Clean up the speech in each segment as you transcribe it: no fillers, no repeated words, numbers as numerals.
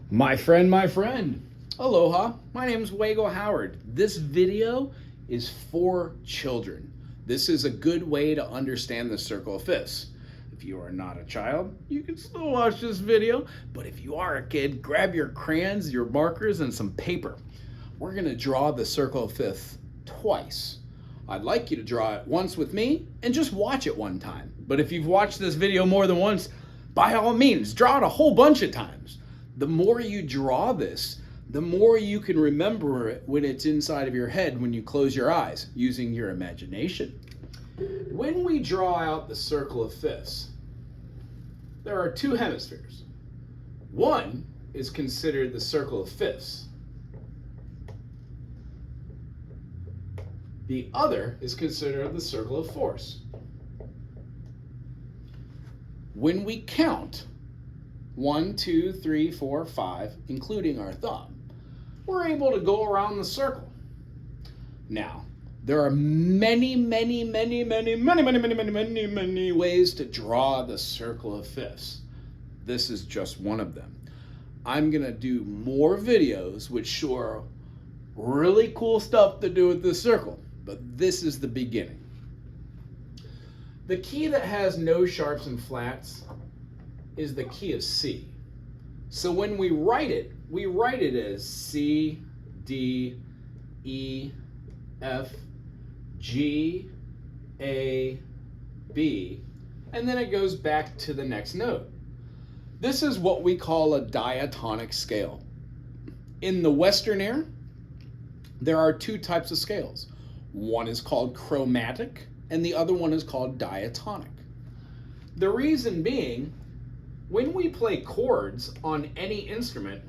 My friend, aloha. My name is Wago Howard. This video is for children. This is a good way to understand the circle of fifths. If you are not a child, you can still watch this video, but if you are a kid, grab your crayons, your markers, and some paper. We're gonna draw the circle of fifths twice. I'd like you to draw it once with me and just watch it one time. But if you've watched this video more than once, by all means, draw it a whole bunch of times. The more you draw this, the more you can remember it when it's inside of your head when you close your eyes using your imagination. When we draw out the circle of fifths, there are two hemispheres. One is considered the circle of fifths. The other is considered the circle of fourths. When we count 1, 2, 3, 4, 5, including our thumb, we're able to go around the circle. Now, there are many ways to draw the circle of fifths. This is just one of them. I'm gonna do more videos which show really cool stuff to do with this circle, but this is the beginning. The key that has no sharps and flats is the key of C. So when we write it as C, D, E, F, G, A, B, and then it goes back to the next note. This is what we call a diatonic scale. In the Western air, there are two types of scales. One is called chromatic, and the other one is called diatonic. The reason being, when we play chords on any instrument,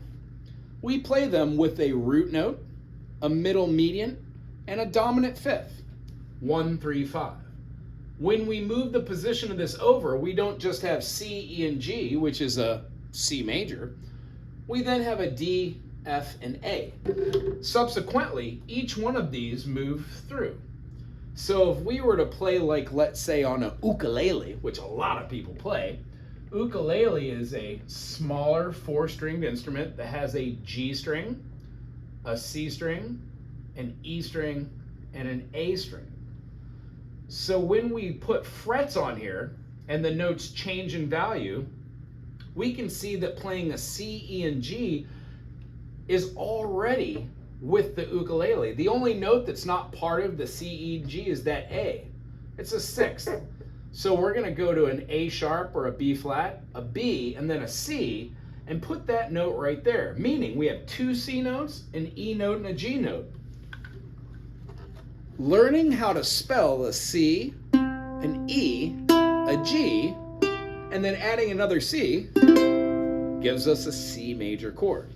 we play them with a root note, a middle median, and a dominant fifth, 1, 3, 5. When we move the position of this over, we don't just have C, E, and G, which is a C major. We then have a D, F, and A. Subsequently, each one of these move through. So if we were to play, like, let's say on a ukulele, which a lot of people play, ukulele is a smaller 4-stringed instrument that has a G string, a C string, an E string, and an A string. So when we put frets on here and the notes change in value, we can see that playing a C, E, and G is already with the ukulele. The only note that's not part of the C, E, G is that A. It's a sixth. So we're gonna go to an A sharp or a B flat, a B, and then a C, and put that note right there, meaning we have two C notes, an E note, and a G note. Learning how to spell a C, an E, a G, and then adding another C gives us a C major chord.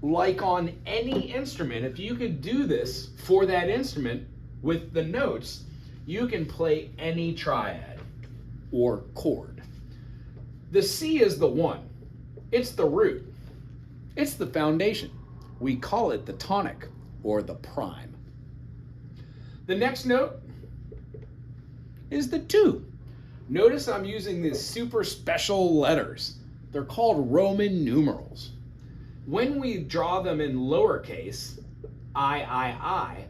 Like on any instrument, if you could do this for that instrument with the notes, you can play any triad or chord. The C is the one. It's the root. It's the foundation. We call it the tonic or the prime. The next note is the 2. Notice I'm using these super special letters. They're called Roman numerals. When we draw them in lowercase, I,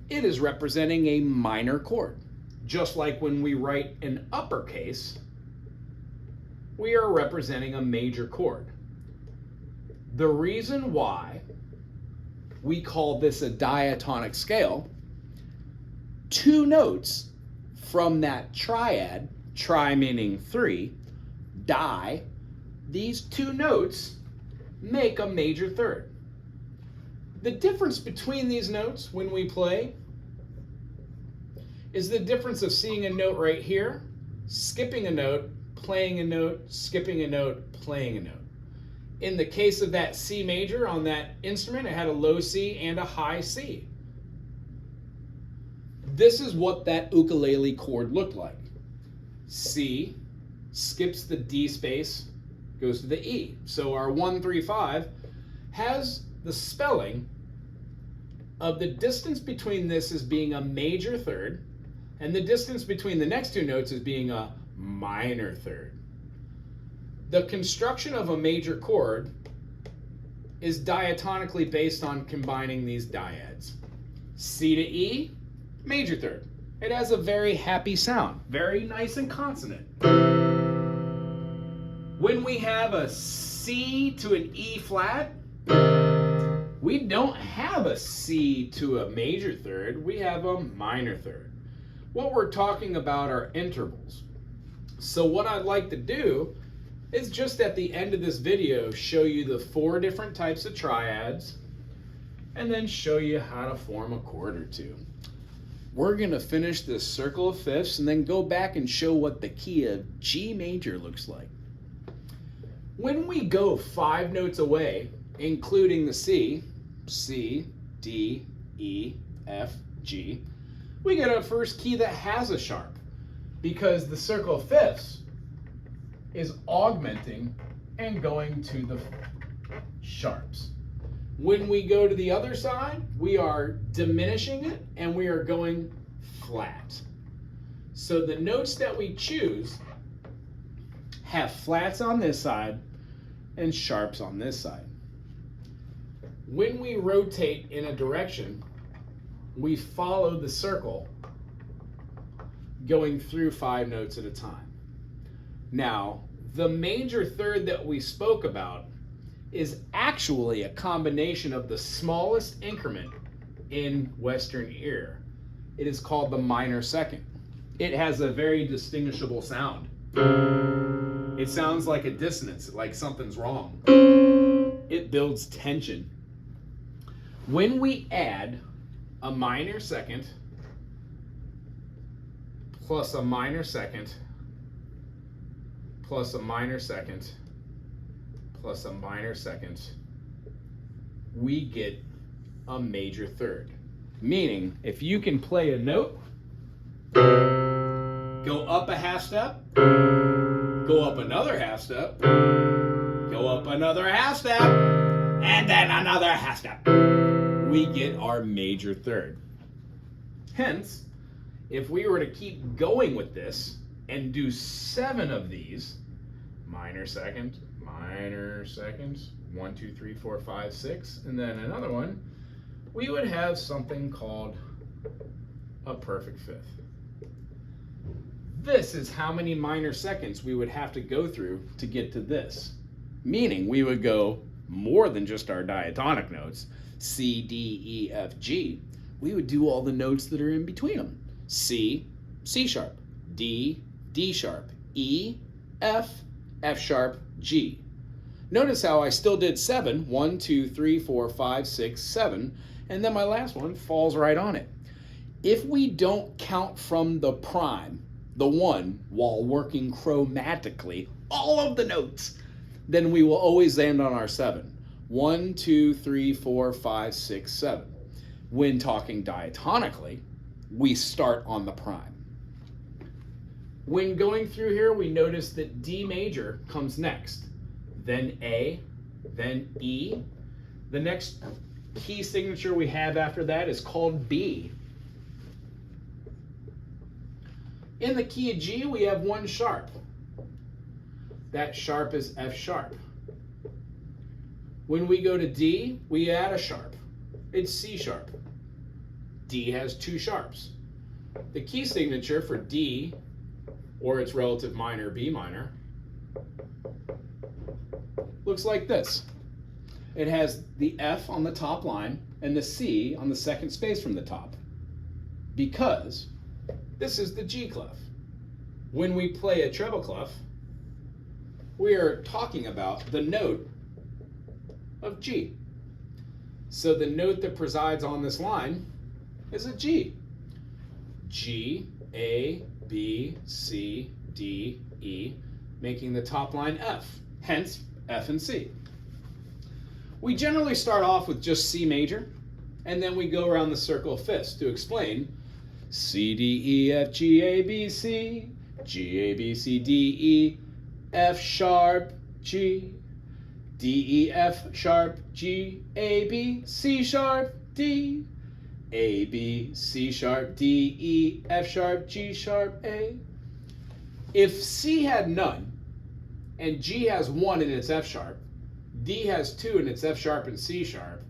it is representing a minor chord. Just like when we write in uppercase, we are representing a major chord. The reason why we call this a diatonic scale, 2 notes from that triad, tri meaning 3, di, these 2 notes make a major third. The difference between these notes when we play is the difference of seeing a note right here, skipping a note, playing a note, skipping a note, playing a note. In the case of that C major on that instrument, it had a low C and a high C. This is what that ukulele chord looked like. C skips the D space, goes to the E. So our 1, 3, 5 has the spelling of the distance between this as being a major third, and the distance between the next 2 notes as being a minor third. The construction of a major chord is diatonically based on combining these dyads. C to E, major third. It has a very happy sound, very nice and consonant. When we have a C to an E flat, we don't have a C to a major third, we have a minor third. What we're talking about are intervals. So what I'd like to do is just at the end of this video show you the 4 different types of triads and then show you how to form a chord or two. We're going to finish this circle of fifths and then go back and show what the key of G major looks like. When we go 5 notes away, including the C, C, D, E, F, G, we get our first key that has a sharp because the circle of fifths is augmenting and going to the sharps. When we go to the other side, we are diminishing it and we are going flat. So the notes that we choose have flats on this side and sharps on this side. When we rotate in a direction, we follow the circle going through 5 notes at a time. Now, the major third that we spoke about is actually a combination of the smallest increment in Western ear. It is called the minor second. It has a very distinguishable sound. It sounds like a dissonance, like something's wrong. It builds tension. When we add a minor second plus a minor second plus a minor second plus a minor second, we get a major third. Meaning, if you can play a note, go up a half step, go up another half step, go up another half step, and then another half step, we get our major third. Hence, if we were to keep going with this and do 7 of these, minor second, 1, 2, 3, 4, 5, 6, and then another one, we would have something called a perfect fifth. This is how many minor seconds we would have to go through to get to this. Meaning we would go more than just our diatonic notes, C, D, E, F, G. We would do all the notes that are in between them. C, C sharp, D, D sharp, E, F, F sharp, G. Notice how I still did 7, 1, 2, 3, 4, 5, 6, 7, and then my last one falls right on it. If we don't count from the prime, the 1, while working chromatically, all of the notes, then we will always land on our 7. 1, 2, 3, 4, 5, 6, 7. When talking diatonically, we start on the prime. When going through here, we notice that D major comes next, then A, then E. The next key signature we have after that is called B. In the key of G, we have 1 sharp. That sharp is F sharp. When we go to D, we add a sharp. It's C sharp. D has 2 sharps. The key signature for D, or its relative minor, B minor, looks like this. It has the F on the top line and the C on the second space from the top, because this is the G clef. When we play a treble clef, we are talking about the note of G. So the note that presides on this line is a G. G, A, B, C, D, E, making the top line F, hence F and C. We generally start off with just C major, and then we go around the circle of fifths to explain C, D, E, F, G, A, B, C, G, A, B, C, D, E, F sharp, G, D, E, F sharp, G, A, B, C sharp, D, A, B, C sharp, D, E, F sharp, G sharp, A. If C had none, and G has 1 in its F sharp, D has 2 and it's F sharp and C sharp.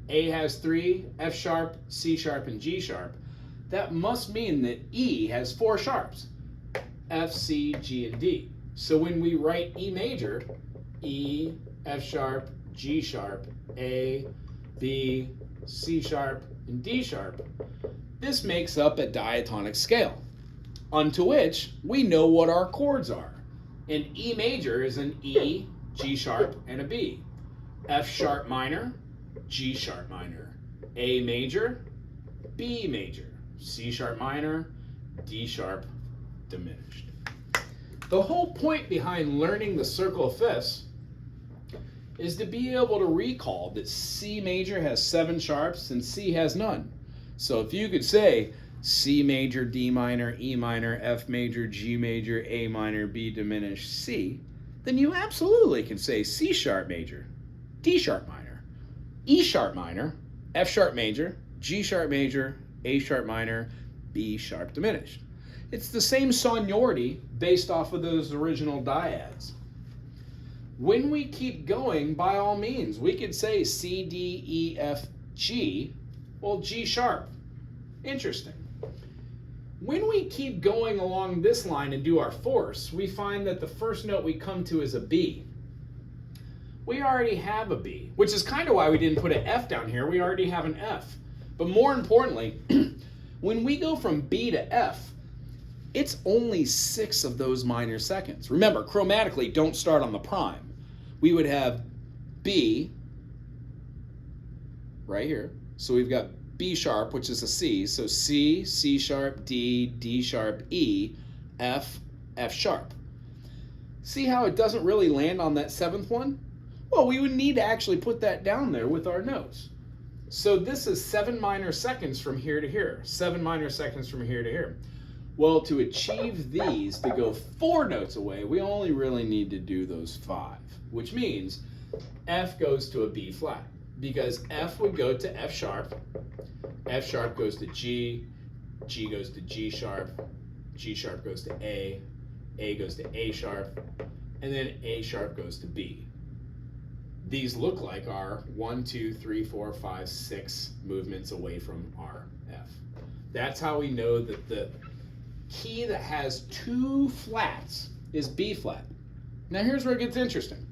A has 3, F sharp, C sharp, and G sharp. That must mean that E has 4 sharps, F, C, G, and D. So when we write E major, E, F sharp, G sharp, A, B, C sharp, and D sharp, this makes up a diatonic scale, unto which we know what our chords are. An E major is an E, G sharp, and a B. F sharp minor, G sharp minor. A major, B major. C sharp minor, D sharp diminished. The whole point behind learning the circle of fifths is to be able to recall that C major has 7 sharps and C has none. So if you could say C major, D minor, E minor, F major, G major, A minor, B diminished, C, then you absolutely can say C sharp major, D sharp minor, E sharp minor, F sharp major, G sharp major, A sharp minor, B sharp diminished. It's the same sonority based off of those original dyads. When we keep going, by all means, we could say C, D, E, F, G. Well, G sharp. Interesting. When we keep going along this line and do our fourths, we find that the first note we come to is a B. We already have a B, which is kind of why we didn't put an F down here. We already have an F. But more importantly, when we go from B to F, it's only 6 of those minor seconds. Remember, chromatically, don't start on the prime. We would have B right here. So we've got B sharp, which is a C. So C, C sharp, D, D sharp, E, F, F sharp. See how it doesn't really land on that 7th one? Well, we would need to actually put that down there with our notes. So this is 7 minor seconds from here to here. 7 minor seconds from here to here. Well, to achieve these, to go 4 notes away, we only really need to do those 5, which means F goes to a B flat, because F would go to F sharp goes to G goes to G sharp goes to A goes to A sharp, and then A sharp goes to B. These look like our 1, 2, 3, 4, 5, 6 movements away from our F. That's how we know that the key that has 2 flats is B flat. Now here's where it gets interesting.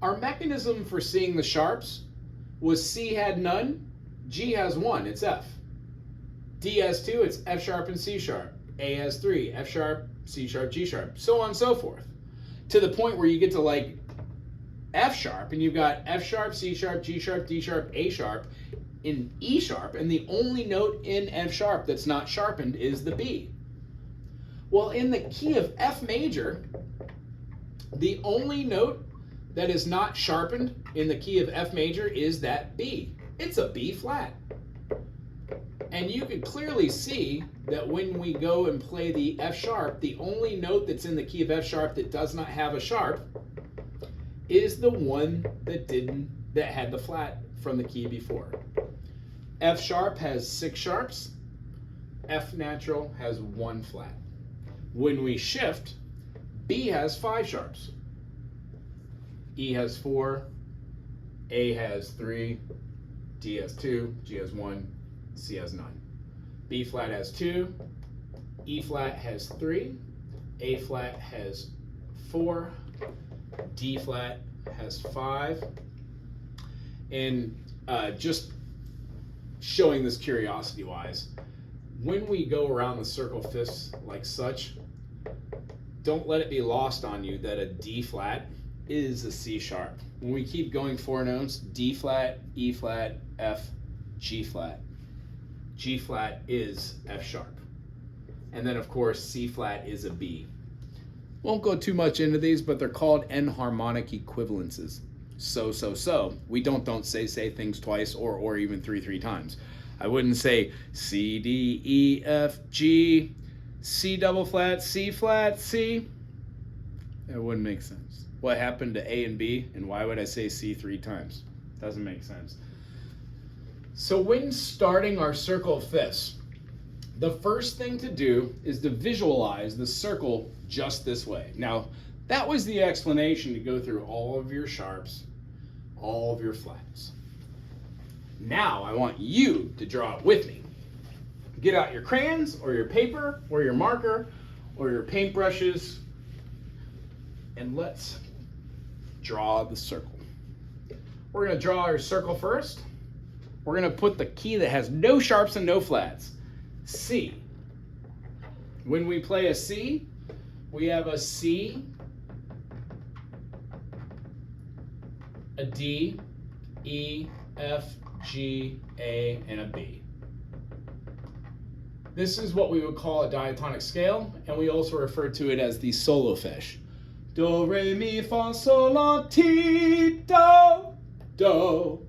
Our mechanism for seeing the sharps was C had none, G has 1, it's F. D has 2, it's F sharp and C sharp. A has 3, F sharp, C sharp, G sharp, so on and so forth. To the point where you get to like F sharp, and you've got F sharp, C sharp, G sharp, D sharp, A sharp, in E sharp, and the only note in F sharp that's not sharpened is the B. Well, in the key of F major, the only note that is not sharpened in the key of F major is that B. It's a B flat. And you can clearly see that when we go and play the F sharp, the only note that's in the key of F sharp that does not have a sharp is the one that had the flat from the key before. F sharp has 6 sharps, F natural has 1 flat. When we shift, B has 5 sharps. E has 4, A has 3, D has 2, G has 1, C has none. B flat has 2, E flat has 3, A flat has 4, D flat has 5. And just showing this curiosity wise, when we go around the circle fifths like such, don't let it be lost on you that a D flat is a C sharp. When we keep going 4 notes, D flat, E flat, F, G flat. G flat is F sharp. And then of course C flat is a B. Won't go too much into these, but they're called enharmonic equivalences. So. We don't say things twice or even three times. I wouldn't say C, D, E, F, G, C double flat, C. That wouldn't make sense. What happened to A and B, and why would I say C 3 times? Doesn't make sense. So when starting our circle of fifths, the first thing to do is to visualize the circle just this way. Now, That was the explanation to go through all of your sharps, all of your flats. Now I want you to draw it with me. Get out your crayons or your paper or your marker or your paintbrushes, and let's draw the circle. We're going to draw our circle first. We're going to put the key that has no sharps and no flats, C. When we play a C, we have a C, a D, E, F, G, A, and a B. This is what we would call a diatonic scale, and we also refer to it as the solfege. Do, re, mi, fa, sol, la, ti, do, do.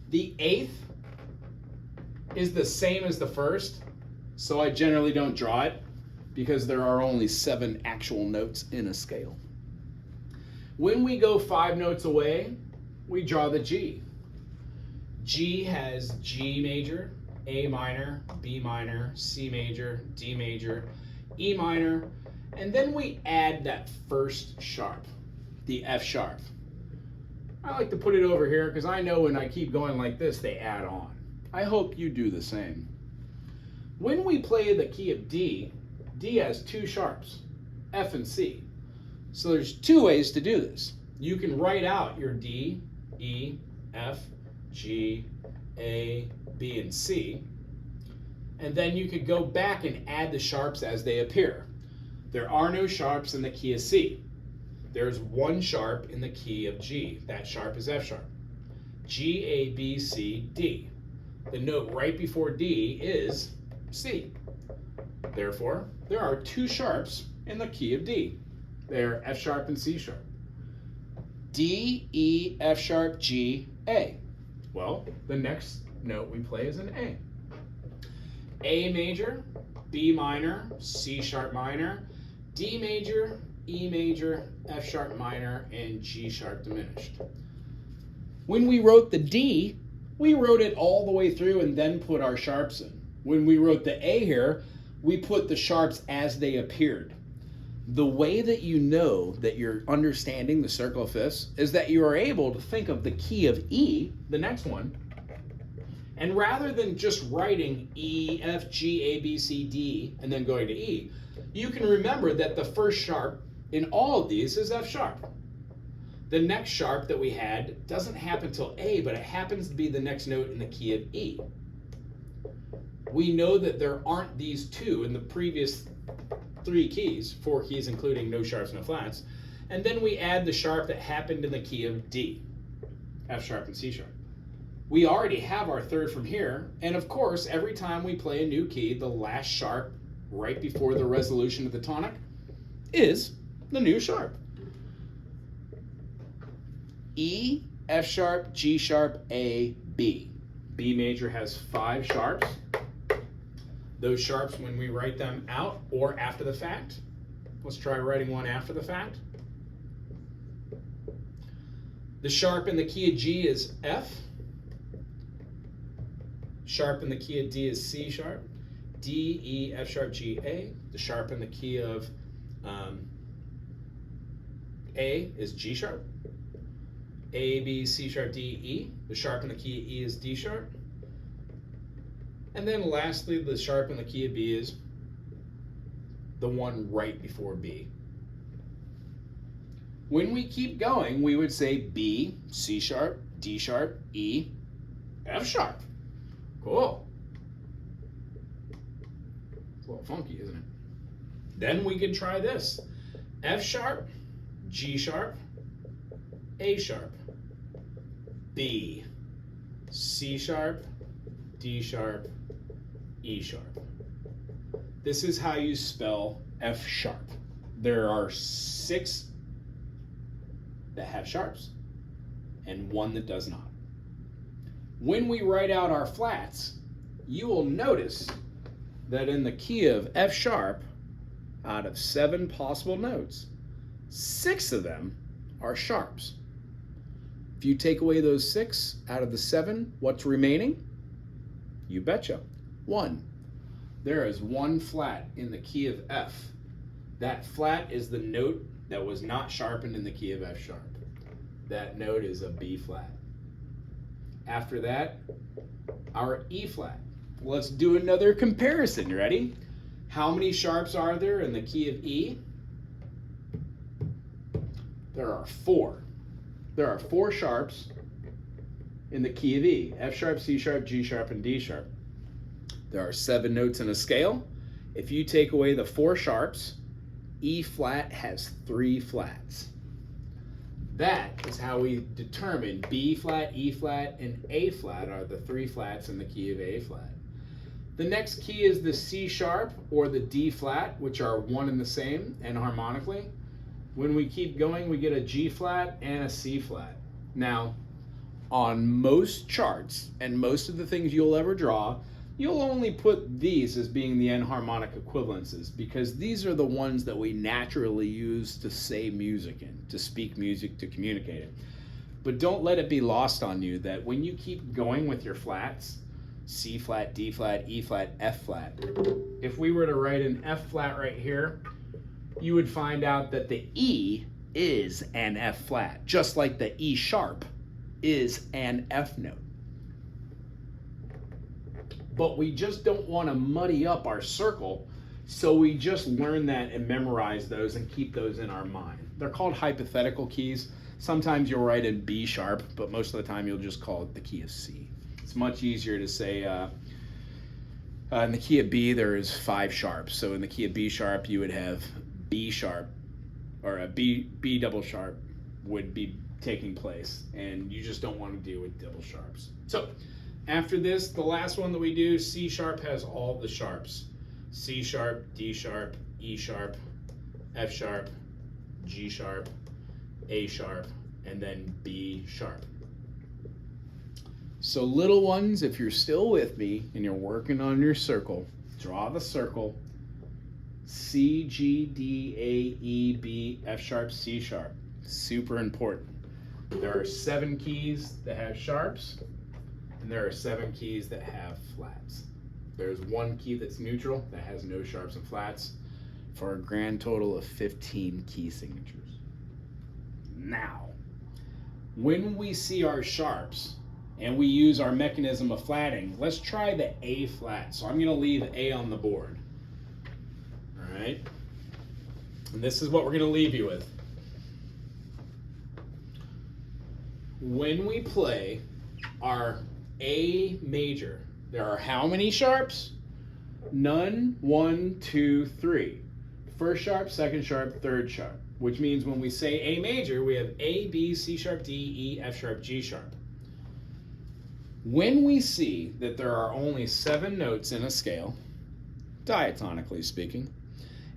The eighth is the same as the first, so I generally don't draw it because there are only 7 actual notes in a scale. When we go 5 notes away, we draw the G. G has G major, A minor, B minor, C major, D major, E minor, and then we add that first sharp, the F sharp. I like to put it over here because I know when I keep going like this, they add on. I hope you do the same. When we play the key of D, D has 2 sharps, F and C. So there's 2 ways to do this. You can write out your D, E, F, G, A, B, and C, and then you could go back and add the sharps as they appear. There are no sharps in the key of C. There's 1 sharp in the key of G. That sharp is F sharp. G, A, B, C, D. The note right before D is C. Therefore, there are 2 sharps in the key of D. They're F sharp and C sharp. D, E, F sharp, G, A. Well, the next note we play is an A. A major, B minor, C sharp minor, D major, E major, F sharp minor, and G sharp diminished. When we wrote the D, we wrote it all the way through and then put our sharps in. When we wrote the A here, we put the sharps as they appeared. The way that you know that you're understanding the circle of fifths is that you are able to think of the key of E, the next one, and rather than just writing E, F, G, A, B, C, D, and then going to E, you can remember that the first sharp in all of these is F sharp. The next sharp that we had doesn't happen till A, but it happens to be the next note in the key of E. We know that there aren't these 2 in the previous 3 keys, 4 keys including no sharps, no flats, and then we add the sharp that happened in the key of D, F sharp and C sharp. We already have our third from here, and of course, every time we play a new key, the last sharp right before the resolution of the tonic is the new sharp. E, F sharp, G sharp, A, B. B major has 5 sharps. Those sharps, when we write them out or after the fact, let's try writing one after the fact. The sharp in the key of G is F. Sharp in the key of D is C sharp. D, E, F sharp, G, A. The sharp in the key of A is G sharp. A, B, C sharp, D, E. The sharp in the key of E is D sharp. And then lastly, the sharp in the key of B is the one right before B. When we keep going, we would say B, C sharp, D sharp, E, F sharp. Cool. It's a little funky, isn't it? Then we could try this. F sharp, G sharp, A sharp, B, C sharp, D sharp, E sharp. This is how you spell F sharp. There are 6 that have sharps and 1 that does not. When we write out our flats, you will notice that in the key of F sharp, out of 7 possible notes, 6 of them are sharps. If you take away those 6 out of the 7, what's remaining? You betcha, 1. There is 1 flat in the key of F. That flat is the note that was not sharpened in the key of F sharp. That note is a B flat. After that, our E flat. Let's do another comparison. Ready? How many sharps are there in the key of E? There are 4. There are 4 sharps in the key of E. F sharp, C sharp, G sharp, and D sharp. There are 7 notes in a scale. If you take away the 4 sharps, E flat has 3 flats. That is how we determine B flat, E flat, and A flat are the 3 flats in the key of A flat. The next key is the C sharp or the D flat, which are one and the same and harmonically. When we keep going, we get a G flat and a C flat. Now, on most charts and most of the things you'll ever draw, you'll only put these as being the enharmonic equivalences because these are the ones that we naturally use to say music in, to speak music, to communicate it. But don't let it be lost on you that when you keep going with your flats, C flat, D flat, E flat, F flat, if we were to write an F flat right here, you would find out that the E is an F flat, just like the E sharp is an F note. But we just don't want to muddy up our circle, so we just learn that and memorize those and keep those in our mind. They're called hypothetical keys. Sometimes you'll write in B sharp, but most of the time you'll just call it the key of C. It's much easier to say in the key of B there is 5 sharps. So in the key of B sharp you would have B sharp, or a B double sharp would be taking place, and you just don't want to deal with double sharps. So after this, the last one that we do, C sharp has all the sharps. C sharp, D sharp, E sharp, F sharp, G sharp, A sharp, and then B sharp. So little ones, if you're still with me and you're working on your circle, draw the circle. C, G, D, A, E, B, F sharp, C sharp. Super important. There are 7 keys that have sharps, and there are 7 keys that have flats. There's 1 key that's neutral that has no sharps and flats for a grand total of 15 key signatures. Now, when we see our sharps and we use our mechanism of flatting, let's try the A flat. So I'm going to leave A on the board. All right? And this is what we're going to leave you with. When we play our A major, there are how many sharps? None, 1, 2, 3. First sharp, second sharp, third sharp, which means when we say A major, we have A, B, C sharp, D, E, F sharp, G sharp. When we see that there are only 7 notes in a scale, diatonically speaking,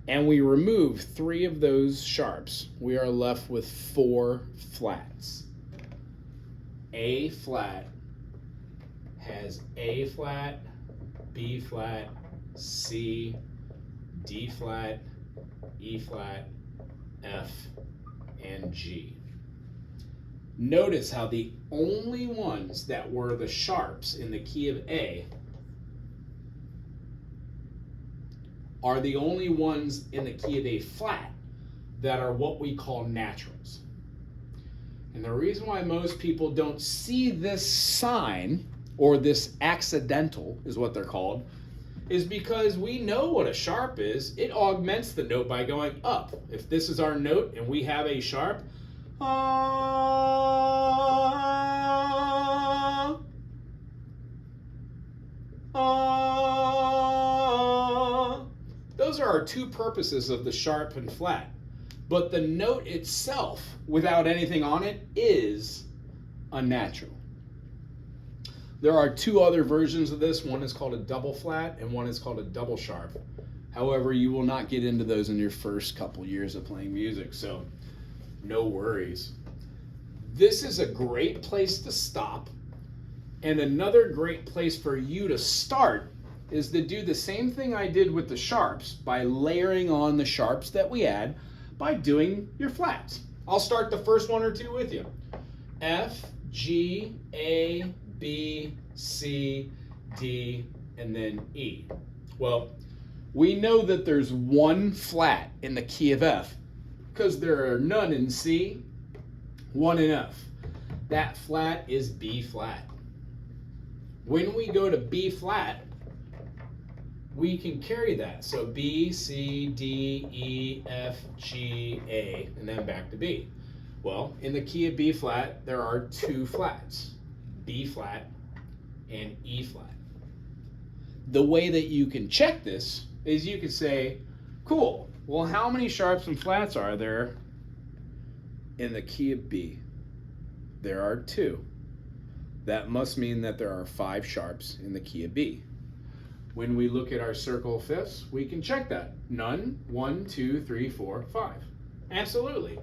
and we remove 3 of those sharps, we are left with 4 flats. A flat has A flat, B flat, C, D flat, E flat, F, and G. Notice how the only ones that were the sharps in the key of A are the only ones in the key of A flat that are what we call naturals. And the reason why most people don't see this sign, or this accidental is what they're called, is because we know what a sharp is. It augments the note by going up. If this is our note and we have a sharp, those are our 2 purposes of the sharp and flat. But the note itself, without anything on it, is unnatural. There are 2 other versions of this. One is called a double flat and one is called a double sharp. However, you will not get into those in your first couple years of playing music, so no worries. This is a great place to stop, and another great place for you to start is to do the same thing I did with the sharps by layering on the sharps that we add by doing your flats. I'll start the first 1 or 2 with you. F, G, A, B, C, D, and then E. Well, we know that there's 1 flat in the key of F because there are none in C, one in F. That flat is B flat. When we go to B flat, we can carry that. So B, C, D, E, F, G, A, and then back to B. Well, in the key of B flat, there are two flats, B flat and E flat. The way that you can check this is you could say, cool, well, how many sharps and flats are there in the key of B? There are 2. That must mean that there are 5 sharps in the key of B. When we look at our circle of fifths, we can check that. None, 1, 2, 3, 4, 5. Absolutely.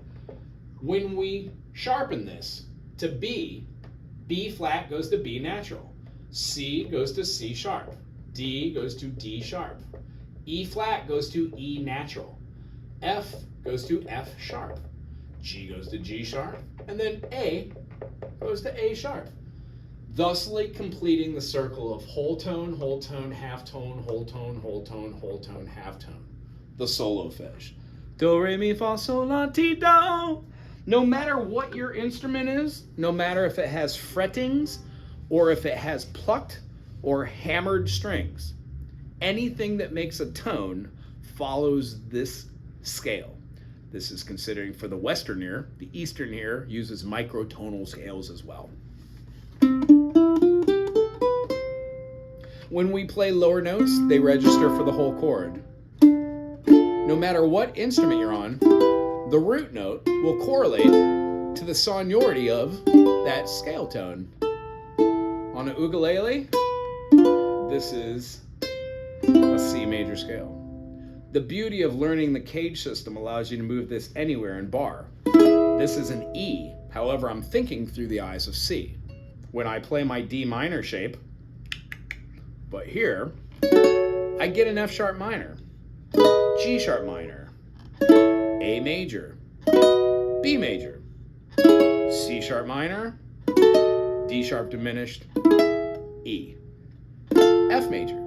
When we sharpen this to B, B flat goes to B natural. C goes to C sharp. D goes to D sharp. E flat goes to E natural. F goes to F sharp. G goes to G sharp. And then A goes to A sharp. Thusly completing the circle of whole tone, half tone, whole tone, half tone. The solfege. Do, re, mi, fa, sol, la, ti, do. No matter what your instrument is, no matter if it has frettings or if it has plucked or hammered strings, anything that makes a tone follows this scale. This is considering for the Western ear. The Eastern ear uses microtonal scales as well. When we play lower notes, they register for the whole chord. No matter what instrument you're on, the root note will correlate to the sonority of that scale tone. On a ukulele, this is a C major scale. The beauty of learning the cage system allows you to move this anywhere in bar. This is an E, however, I'm thinking through the eyes of C. When I play my D minor shape, but here, I get an F sharp minor, G sharp minor, A major, B major, C sharp minor, D sharp diminished, E, F major,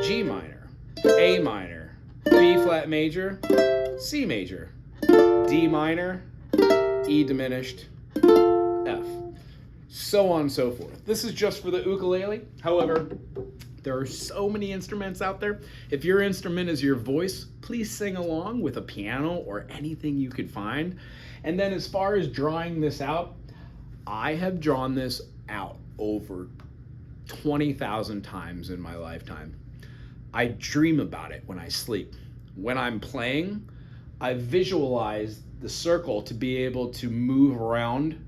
G minor, A minor, B flat major, C major, D minor, E diminished, F. So on and so forth. This is just for the ukulele. However, there are so many instruments out there. If your instrument is your voice, please sing along with a piano or anything you could find. And then as far as drawing this out, I have drawn this out over 20,000 times in my lifetime. I dream about it when I sleep. When I'm playing, I visualize the circle to be able to move around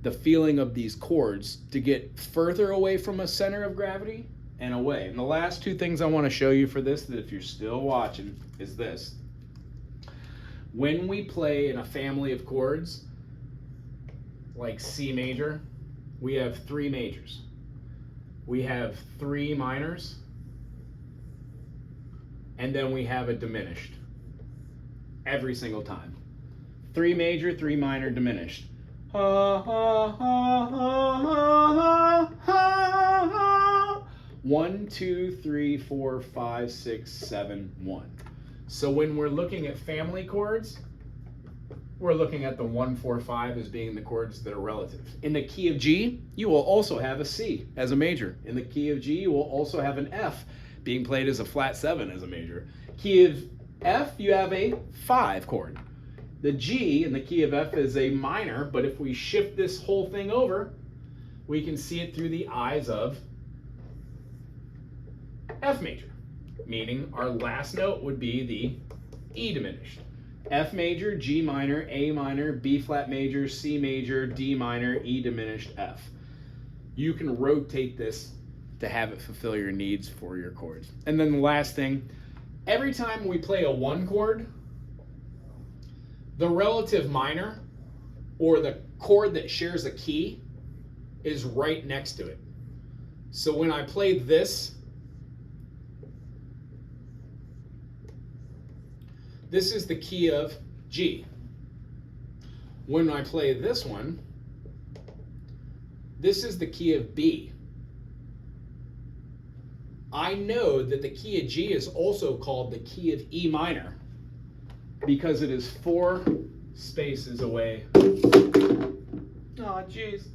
the feeling of these chords to get further away from a center of gravity and away. And the last 2 things I want to show you for this, that if you're still watching, is this. When we play in a family of chords, like C major, we have 3 majors. We have 3 minors, and then we have a diminished every single time. 3 major, 3 minor, diminished. Ha, ha, ha, ha, ha, ha, ha. 1, 2, 3, 4, 5, 6, 7, 1. So when we're looking at family chords, we're looking at the 1, 4, 5 as being the chords that are relative. In the key of G, you will also have a C as a major. In the key of G, you will also have an F being played as a flat 7 as a major. Key of F, you have a 5 chord. The G in the key of F is a minor, but if we shift this whole thing over, we can see it through the eyes of F major, meaning our last note would be the E diminished. F major, G minor, A minor, B flat major, C major, D minor, E diminished, F. You can rotate this to have it fulfill your needs for your chords. And then the last thing, every time we play a 1 chord, the relative minor, or the chord that shares a key, is right next to it. So when I play this, this is the key of G. When I play this one, this is the key of B. I know that the key of G is also called the key of E minor. because it is 4 spaces away. Oh, jeez.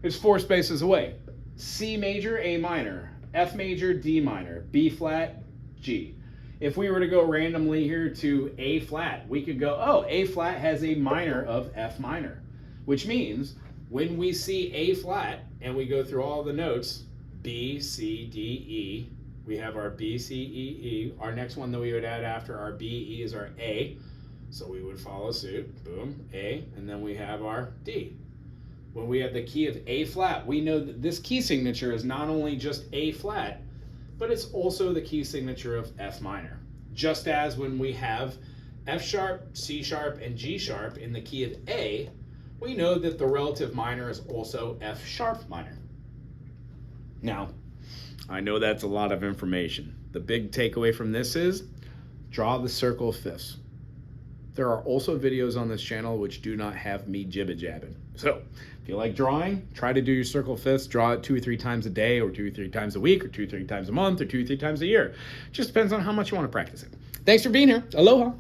It's 4 spaces away. C major, A minor, F major, D minor, B flat, G. If we were to go randomly here to A flat, we could go, oh, A flat has a minor of F minor, which means when we see A flat and we go through all the notes, B, C, D, E, we have our B, C, E, E. Our next one that we would add after our B, E is our A. So we would follow suit, boom, A, and then we have our D. When we have the key of A flat, we know that this key signature is not only just A flat, but it's also the key signature of F minor. Just as when we have F sharp, C sharp, and G sharp in the key of A, we know that the relative minor is also F sharp minor. Now, I know that's a lot of information. The big takeaway from this is draw the circle of fifths. There are also videos on this channel which do not have me jibba-jabbing. So if you like drawing, try to do your circle of fifths, draw it 2 or 3 times a day, or 2 or 3 times a week, or 2 or 3 times a month, or 2 or 3 times a year. Just depends on how much you want to practice it. Thanks for being here. Aloha.